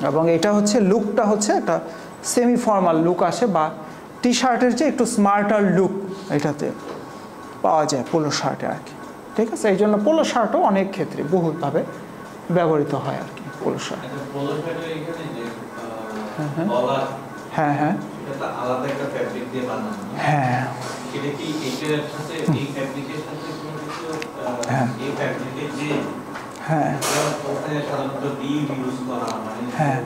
এবং এটা হচ্ছে লুকটা হচ্ছে একটা সেমি ফর্মাল লুক আসে, বা টি শার্টের চেয়ে একটু স্মার্টার লুক এটাতে পাওয়া যায় পোলো শার্টে আর কি। ঠিক আছে, এই জন্য পোলো শার্টও অনেক ক্ষেত্রে বহুলভাবে ব্যবহৃত হয় আর কি পোলো শার্ট। হ্যাঁ হ্যাঁ হ্যাঁ হ্যাঁ হ্যাঁ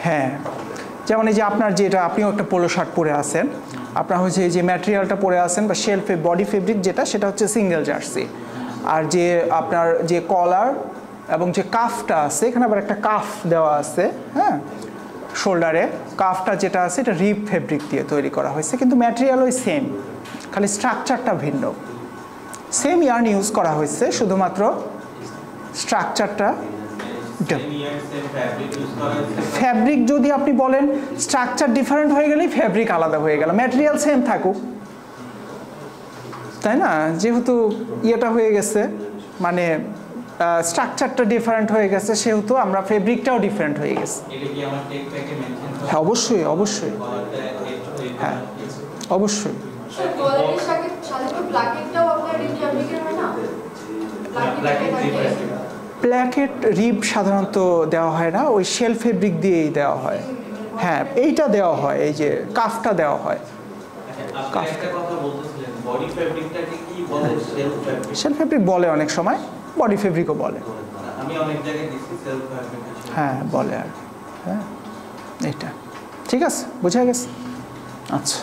হ্যাঁ, যেমন এই যে আপনার যেটা আপনিও একটা পোলো শার্ট পরে আছেন, আপনার হচ্ছে এই যে ম্যাটেরিয়ালটা পরে আছেন বা শেলফে বডি ফেব্রিক যেটা, সেটা হচ্ছে সিঙ্গেল জার্সি। আর যে আপনার যে কলার এবং যে কাফটা আছে, এখানে আবার একটা কাফ দেওয়া আছে, হ্যাঁ শোল্ডারে কাফটা যেটা আছে এটা রিপ ফেব্রিক দিয়ে তৈরি করা হয়েছে, কিন্তু ম্যাটেরিয়াল ওই সেম, খালি স্ট্রাকচারটা ভিন্ন। সেম ইয়ার্ন ইউজ করা হয়েছে, শুধুমাত্র স্ট্রাকচারটা। ফ্যাব্রিক যদি আপনি বলেন স্ট্রাকচার ডিফারেন্ট হয়ে গেলেই ফ্যাব্রিক আলাদা হয়ে গেল, ম্যাটেরিয়াল সেম থাকুক, তাই না? যেহেতু ইয়েটা হয়ে গেছে, মানে স্ট্রাকচারটা ডিফারেন্ট হয়ে গেছে, সেহেতু আমরা ফেব্রিকটাও ডিফারেন্ট হয়ে গেছে। হ্যাঁ অবশ্যই অবশ্যই, হ্যাঁ অবশ্যই। প্ল্যাকেট রিব সাধারণত দেওয়া হয় না, ওই শেল ফেব্রিক দিয়েই দেওয়া হয়। হ্যাঁ এইটা দেওয়া হয়, এই যে কাফটা দেওয়া হয়। শেল ফেব্রিক বলে অনেক সময়, বডি ফেব্রিকও বলে, হ্যাঁ বলে আর কি। হ্যাঁ এইটা ঠিক আছে, বোঝা গেছে। আচ্ছা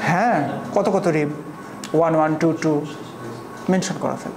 হ্যাঁ, কত কত রিব 1 1 2 2 মেনশন করা থাকে।